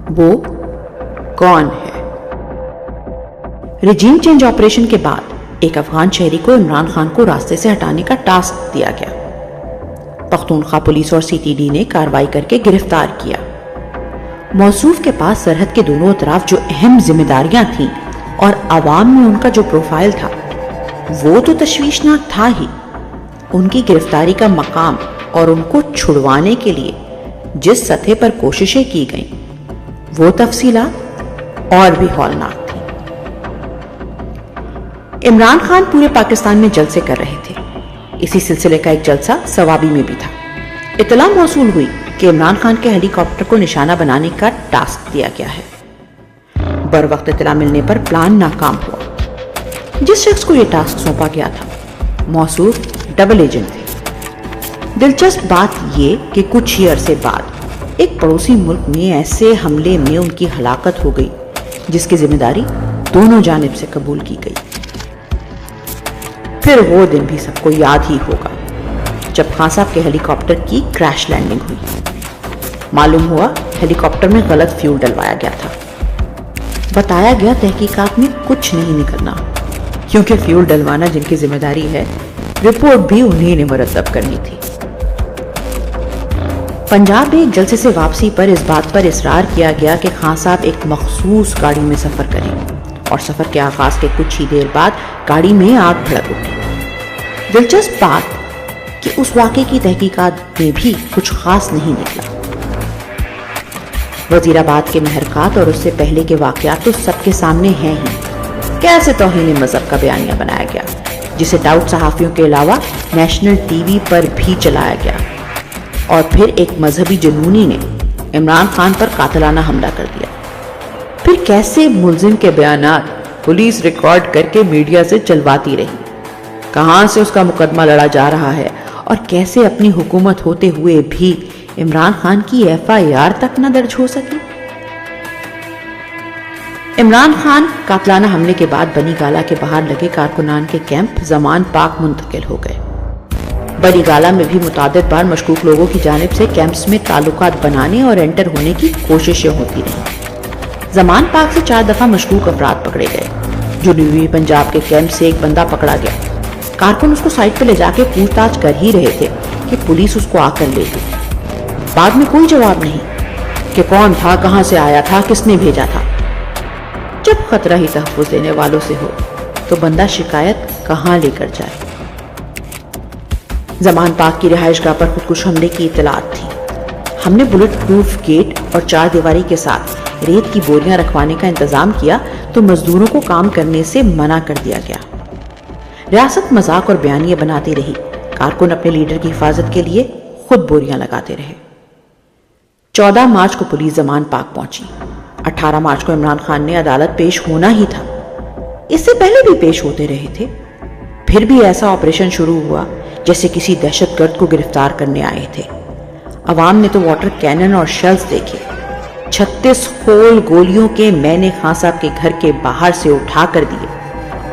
وہ کون ہے؟ رجیم چینج آپریشن کے بعد ایک افغان شہری کو عمران خان کو راستے سے ہٹانے کا ٹاسک دیا گیا۔ پختونخوا پولیس اور سی ٹی ڈی نے کارروائی کر کے گرفتار کیا۔ موصوف کے پاس سرحد کے دونوں اطراف جو اہم ذمہ داریاں تھیں اور عوام میں ان کا جو پروفائل تھا وہ تو تشویشناک تھا ہی، ان کی گرفتاری کا مقام اور ان کو چھڑوانے کے لیے جس سطح پر کوششیں کی گئیں وہ تفصیلات اور بھی ہولناک تھیں۔ عمران خان پورے پاکستان میں جلسے کر رہے تھے۔ اسی سلسلے کا ایک جلسہ سوابی میں بھی تھا۔ اطلاع موصول ہوئی کہ عمران خان کے ہیلی کاپٹر کو نشانہ بنانے کا ٹاسک دیا گیا ہے۔ بروقت اطلاع ملنے پر پلان ناکام ہوا۔ جس شخص کو یہ ٹاسک سونپا گیا تھا موصوف ڈبل ایجنٹ تھے۔ دلچسپ بات یہ کہ کچھ ہی عرصے بعد ایک پڑوسی ملک میں ایسے حملے میں ان کی ہلاکت ہو گئی جس کی ذمہ داری دونوں جانب سے قبول کی گئی۔ پھر وہ دن بھی سب کو یاد ہی ہوگا جب خان صاحب کے ہیلی کاپٹر کی کریش لینڈنگ ہوئی۔ معلوم ہوا ہیلی کاپٹر میں غلط فیول ڈلوایا گیا تھا۔ بتایا گیا تحقیقات میں کچھ نہیں نکلنا، کیونکہ فیول ڈلوانا جن کی ذمہ داری ہے رپورٹ بھی انہیں نے مرتب کرنی تھی۔ پنجاب میں ایک جلسے سے واپسی پر اس بات پر اصرار کیا گیا کہ خان صاحب ایک مخصوص گاڑی میں سفر کریں، اور سفر کے آغاز کے کچھ ہی دیر بعد گاڑی میں آگ بھڑک اٹھی۔ دلچسپ بات کہ اس واقعے کی تحقیقات میں بھی کچھ خاص نہیں نکلا۔ وزیر آباد کے محرکات اور اس سے پہلے کے واقعات تو سب کے سامنے ہیں ہی۔ کیسے توہین مذہب کا بیانیہ بنایا گیا جسے ڈاؤٹ صحافیوں کے علاوہ نیشنل ٹی وی پر بھی چلایا گیا، اور پھر ایک مذہبی جنونی نے عمران خان پر قاتلانہ حملہ کر دیا۔ پھر کیسے ملزم کے بیانات پولیس ریکارڈ کر کے میڈیا سے چلواتی رہی، کہاں سے اس کا مقدمہ لڑا جا رہا ہے، اور کیسے اپنی حکومت ہوتے ہوئے بھی عمران خان کی FIR تک نہ درج ہو سکی۔ عمران خان قاتلانہ حملے کے بعد بنی گالہ کے باہر لگے کارکنان کے کیمپ زمان پاک منتقل ہو گئے۔ بنی گالہ میں بھی متعدد بار مشکوک لوگوں کی جانب سے کیمپس میں تعلقات بنانے اور انٹر ہونے کی کوششیں ہوتی رہیں۔ زمان پاک سے 4 دفعہ مشکوک افراد پکڑے گئے۔ جنوبی پنجاب کے کیمپ سے ایک بندہ پکڑا گیا۔ کارکن اس کو سائٹ پہ لے جا کے پوچھ تاچھ کر ہی رہے تھے کہ پولیس اس کو آ کر لے گئی۔ بعد میں کوئی جواب نہیں کہ کون تھا، کہاں سے آیا تھا، کس نے بھیجا تھا۔ جب خطرہ ہی تحفظ دینے والوں سے ہو تو بندہ شکایت کہاں لے کر جائے۔ زمان پاک کی رہائش گاہ پر خودکش حملے کی اطلاعات تھی۔ ہم نے بلٹ پروف گیٹ اور 4 دیواری کے ساتھ ریت کی بوریاں رکھوانے کا انتظام کیا تو مزدوروں کو کام کرنے سے منع کر دیا گیا۔ ریاست مذاق اور بیانیے بناتی رہی، کارکن اپنے لیڈر کی حفاظت کے لیے خود بوریاں لگاتے رہے۔ 14 مارچ کو پولیس زمان پاک پہنچی۔ 18 مارچ کو عمران خان نے عدالت پیش ہونا ہی تھا، اس سے پہلے بھی پیش ہوتے رہے تھے۔ پھر بھی ایسا آپریشن شروع ہوا جیسے کسی دہشت گرد کو گرفتار کرنے آئے تھے۔ عوام نے تو واٹر کینن اور شیلز دیکھے۔ 36 خول گولیوں کے میں نے خان صاحب کے گھر کے باہر سے اٹھا کر دیے۔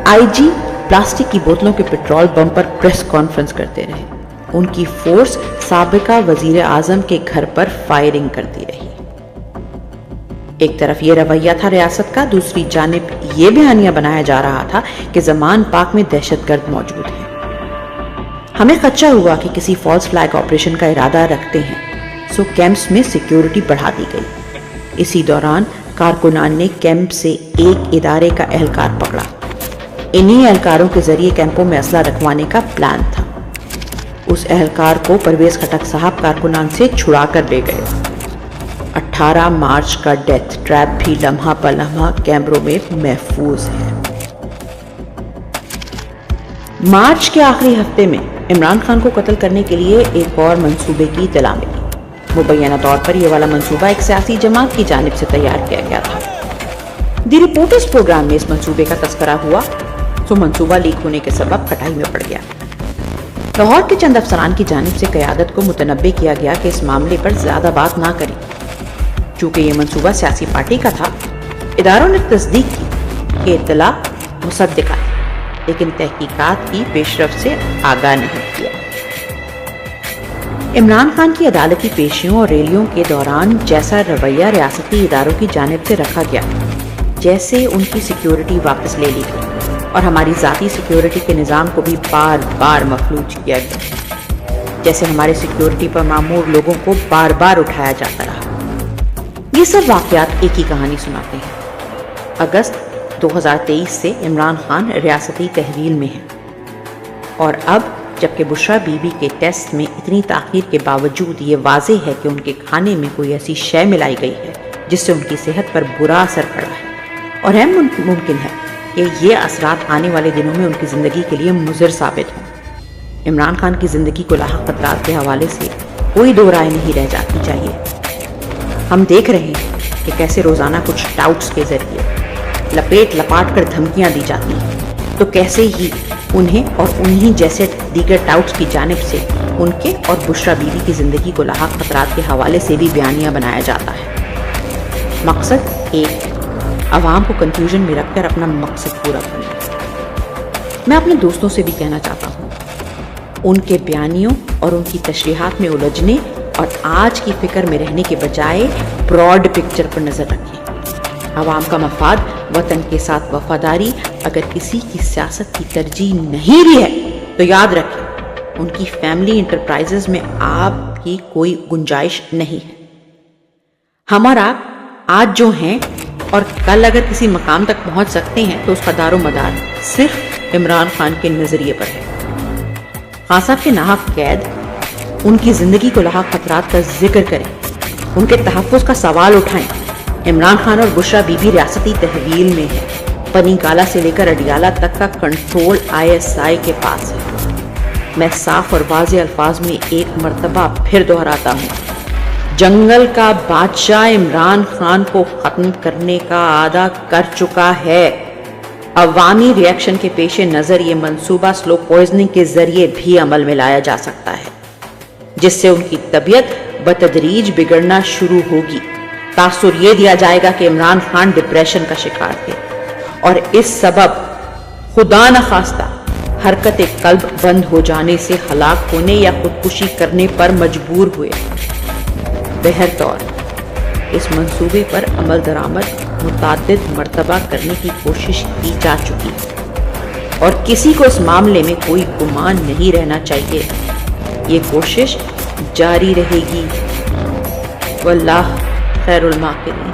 آئی جی پلاسٹک کی بوتلوں کے پیٹرول بم پر پریس کانفرنس کرتے رہے۔ ان کی فورس سابقہ وزیر اعظم کے گھر پر فائرنگ کرتی رہی۔ ایک طرف یہ رویہ تھا ریاست کا، دوسری جانب یہ بیانیہ بنایا جا رہا تھا کہ زمان پاک میں دہشت گرد موجود ہیں۔ ہمیں خدشہ ہوا کہ کسی فالس فلیگ آپریشن کا ارادہ رکھتے ہیں، سو کیمپس میں سیکیورٹی بڑھا دی گئی۔ اسی دوران کارکنان نے کیمپ سے ایک ادارے کا اہلکار پکڑا۔ انہی اہلکاروں کے ذریعے کیمپوں میں اسلحہ رکھوانے کا پلان تھا۔ اس اہلکار کو پرویز خٹک صاحب کارکنان سے چھڑا کر لے گئے۔ 18 مارچ کا ڈیتھ ٹریپ بھی لمحہ پہ لمحہ کیمروں میں محفوظ ہے۔ مارچ کے آخری ہفتے میں عمران خان کو قتل کرنے کے لیے ایک اور منصوبے کی اطلاع ملی۔ مبینہ طور پر یہ والا منصوبہ ایک سیاسی جماعت کی جانب سے تیار کیا گیا تھا۔ دی رپورٹرز پروگرام میں اس منصوبے کا تذکرہ ہوا تو منصوبہ لیک ہونے کے سبب کھٹائی میں پڑ گیا۔ لاہور کے چند افسران کی جانب سے قیادت کو متنبہ کیا گیا کہ اس معاملے پر زیادہ بات نہ کریں۔ چونکہ یہ منصوبہ سیاسی پارٹی کا تھا، اداروں نے تصدیق کی کہ اطلاع مصدقہ ہے، لیکن تحقیقات کی پیش رفت سے آگاہ نہیں کیا۔ عمران خان کی عدالتی پیشیوں اور ریلیوں کے دوران جیسا رویہ ریاستی اداروں کی جانب سے رکھا گیا، جیسے ان کی سیکیورٹی واپس لے لی گئی اور ہماری ذاتی سیکیورٹی کے نظام کو بھی بار بار مفلوج کیا گیا، جیسے ہمارے سیکیورٹی پر مامور لوگوں کو بار بار اٹھایا جاتا رہا۔ یہ سب واقعات ایک ہی کہانی سناتے ہیں۔ اگست 2023 سے عمران خان ریاستی تحویل میں ہیں، اور اب جبکہ بشریٰ بی بی کے ٹیسٹ میں اتنی تاخیر کے باوجود یہ واضح ہے کہ ان کے کھانے میں کوئی ایسی شے ملائی گئی ہے جس سے ان کی صحت پر برا اثر پڑا ہے، اور ممکن ہے کہ یہ اثرات آنے والے دنوں میں ان کی زندگی کے لیے مضر ثابت ہوں۔ عمران خان کی زندگی کو لاحق خطرات کے حوالے سے کوئی دو رائے نہیں رہ جاتی چاہیے۔ ہم دیکھ رہے ہیں کہ کیسے روزانہ کچھ ٹاؤٹس کے ذریعے لپیٹ لپاٹ کر دھمکیاں دی جاتی ہیں، تو کیسے ہی انہیں اور انہی جیسے دیگر ٹاؤٹس کی جانب سے ان کے اور بشریٰ بی بی کی زندگی کو لاحق خطرات کے حوالے سے بھی بیانیہ بنایا جاتا ہے۔ مقصد ایک، عوام کو کنفیوژن میں رکھ کر اپنا مقصد پورا کرنا۔ میں اپنے دوستوں سے بھی کہنا چاہتا ہوں، ان کے بیانیوں اور ان کی تشریحات میں الجھنے اور آج کی فکر میں رہنے کے بجائے براڈ پکچر پر نظر رکھیں۔ عوام کا مفاد، وطن کے ساتھ وفاداری اگر کسی کی سیاست کی ترجیح نہیں بھی ہے تو یاد رکھیں ان کی فیملی انٹرپرائزز میں آپ کی کوئی گنجائش نہیں ہے۔ ہم اور آپ آج جو ہیں اور کل اگر کسی مقام تک پہنچ سکتے ہیں تو اس کا دار و مدار صرف عمران خان کے نظریے پر ہے۔ خان صاحب کے ناحق قید، ان کی زندگی کو لاحق خطرات کا ذکر کریں، ان کے تحفظ کا سوال اٹھائیں۔ عمران خان اور بشریٰ بی بی ریاستی تحویل میں ہے، پنی کالا سے لے کر اڈیالہ تک کا کنٹرول ISI کے پاس ہے۔ میں صاف اور واضح الفاظ میں ایک مرتبہ پھر دہراتا ہوں، جنگل کا بادشاہ عمران خان کو ختم کرنے کا وعدہ کر چکا ہے۔ عوامی ری ایکشن کے پیش نظر یہ منصوبہ سلو پوائزننگ کے ذریعے بھی عمل میں لایا جا سکتا ہے، جس سے ان کی طبیعت بتدریج بگڑنا شروع ہوگی۔ تاثر یہ دیا جائے گا کہ عمران خان ڈپریشن کا شکار تھے اور اس سبب خدا نخواستہ حرکت قلب بند ہو جانے سے ہلاک ہونے یا خودکشی کرنے پر مجبور ہوئے۔ بہرطور اس منصوبے پر عمل درآمد متعدد مرتبہ کرنے کی کوشش کی جا چکی اور کسی کو اس معاملے میں کوئی گمان نہیں رہنا چاہیے، یہ کوشش جاری رہے گی۔ واللہ خیر الماکرین۔